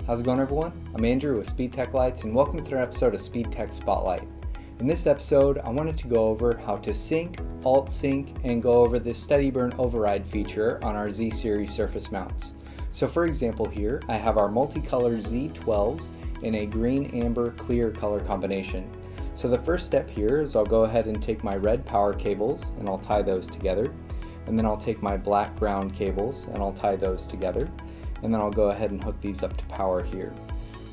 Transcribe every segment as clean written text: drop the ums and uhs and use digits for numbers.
How's it going, everyone? I'm Andrew with SpeedTech Lights, and welcome to another episode of SpeedTech SpotLight. In this episode, I wanted to go over how to sync, alt sync, and go over this steady burn override feature on our Z series surface mounts. So for example here, I have our multicolor Z12s in a green, amber, clear color combination. So the first step here is I'll go ahead and take my red power cables and I'll tie those together. And then I'll take my black ground cables and I'll tie those together. And then I'll go ahead and hook these up to power here.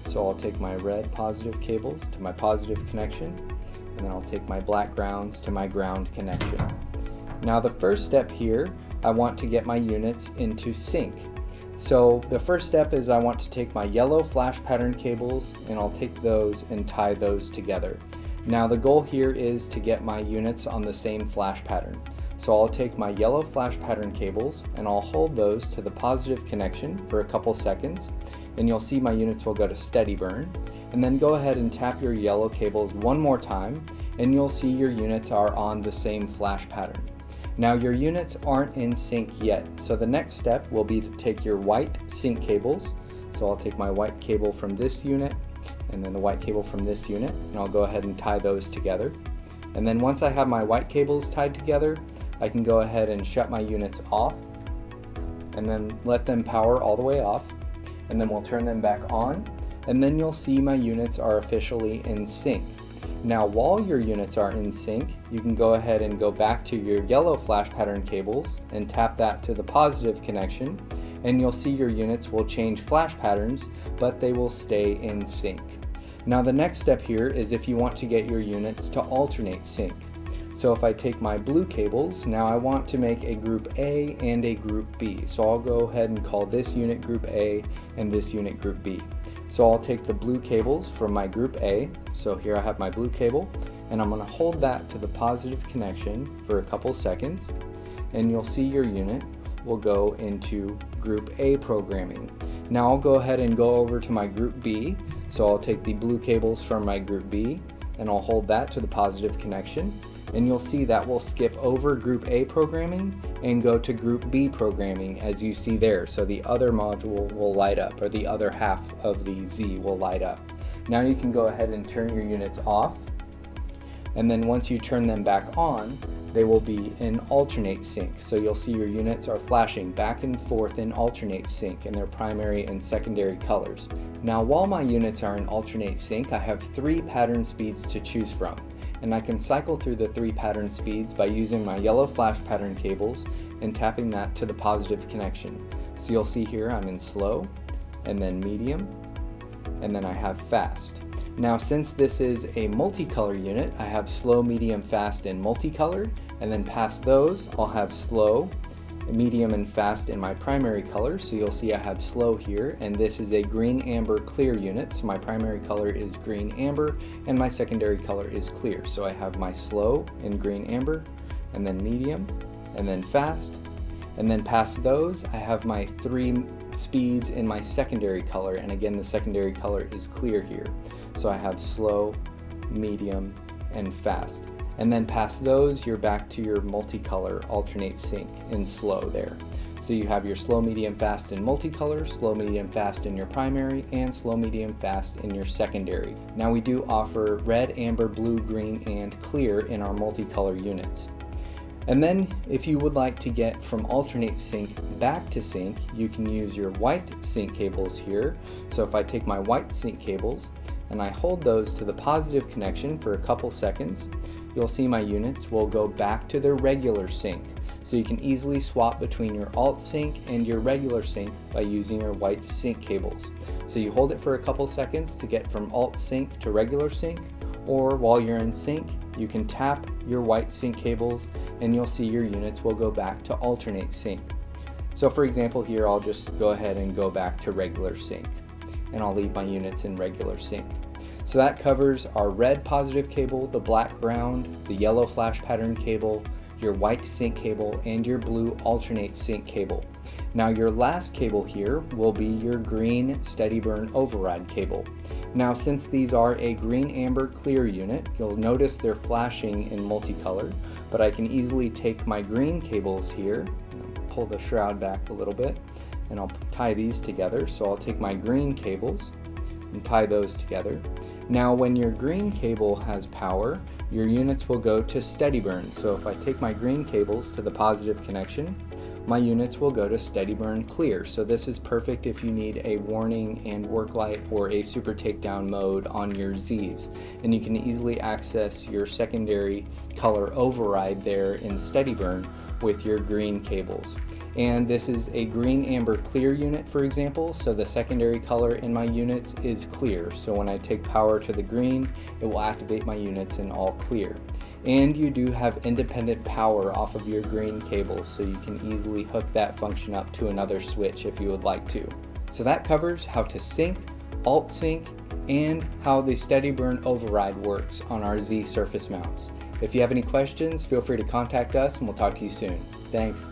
So I'll take my red positive cables to my positive connection, and then I'll take my black grounds to my ground connection. Now the first step here, I want to get my units into sync. So the first step is I want to take my yellow flash pattern cables and I'll take those and tie those together. Now the goal here is to get my units on the same flash pattern. So I'll take my yellow flash pattern cables and I'll hold those to the positive connection for a couple seconds, and you'll see my units will go to steady burn. And then go ahead and tap your yellow cables one more time and you'll see your units are on the same flash pattern. Now your units aren't in sync yet, so the next step will be to take your white sync cables. So I'll take my white cable from this unit and then the white cable from this unit, and I'll go ahead and tie those together. And then once I have my white cables tied together, I can go ahead and shut my units off and then let them power all the way off, and then we'll turn them back on, and then you'll see my units are officially in sync. Now while your units are in sync, you can go ahead and go back to your yellow flash pattern cables and tap that to the positive connection, and you'll see your units will change flash patterns, but they will stay in sync. Now the next step here is if you want to get your units to alternate sync. So if I take my blue cables, now I want to make a group A and a group B. So I'll go ahead and call this unit group A and this unit group B. So I'll take the blue cables from my group A. So here I have my blue cable, and I'm going to hold that to the positive connection for a couple seconds, and you'll see your unit will go into group A programming. Now I'll go ahead and go over to my group B. So I'll take the blue cables from my group B and I'll hold that to the positive connection, and you'll see that will skip over group A programming and go to group B programming, as you see there. So the other module will light up, or the other half of the Z will light up. Now you can go ahead and turn your units off, and then once you turn them back on, they will be in alternate sync. So you'll see your units are flashing back and forth in alternate sync in their primary and secondary colors. Now while my units are in alternate sync, I have 3 pattern speeds to choose from, and I can cycle through the 3 pattern speeds by using my yellow flash pattern cables and tapping that to the positive connection. So you'll see here I'm in slow, and then medium, and then I have fast. Now since this is a multicolor unit, I have slow, medium, fast, and multicolor, and then past those I'll have slow, medium, and fast in my primary color. So you'll see I have slow here, and this is a green, amber, clear unit. So my primary color is green, amber, and my secondary color is clear. So I have my slow in green, amber, and then medium, and then fast. And then past those, I have my 3 speeds in my secondary color, and again the secondary color is clear here. So I have slow, medium, and fast. And then past those, you're back to your multicolor alternate sync in slow there. So you have your slow, medium, fast in multicolor, slow, medium, fast in your primary, and slow, medium, fast in your secondary. Now we do offer red, amber, blue, green, and clear in our multicolor units. And then if you would like to get from alternate sync back to sync, you can use your white sync cables here. So if I take my white sync cables and I hold those to the positive connection for a couple seconds, you'll see my units will go back to their regular sync. So you can easily swap between your alt sync and your regular sync by using your white sync cables. So you hold it for a couple seconds to get from alt sync to regular sync, or while you're in sync, you can tap your white sync cables and you'll see your units will go back to alternate sync. So for example here, I'll just go ahead and go back to regular sync, and I'll leave my units in regular sync. So that covers our red positive cable, the black ground, the yellow flash pattern cable, your white sync cable, and your blue alternate sync cable. Now your last cable here will be your green steady burn override cable. Now since these are a green, amber, clear unit, you'll notice they're flashing in multicolor, but I can easily take my green cables here, pull the shroud back a little bit, and I'll tie these together. So I'll take my green cables and tie those together. Now when your green cable has power, your units will go to steady burn. So if I take my green cables to the positive connection, my units will go to steady burn clear. So this is perfect if you need a warning and work light or a super takedown mode on your Z's. And you can easily access your secondary color override there in steady burn with your green cables. And this is a green amber clear unit, for example, so the secondary color in my units is clear. So when I take power to the green, it will activate my units in all clear. And you do have independent power off of your green cables, so you can easily hook that function up to another switch if you would like to. So that covers how to sync, alt sync, and how the steady burn override works on our Z surface mounts. If you have any questions, feel free to contact us and we'll talk to you soon. Thanks.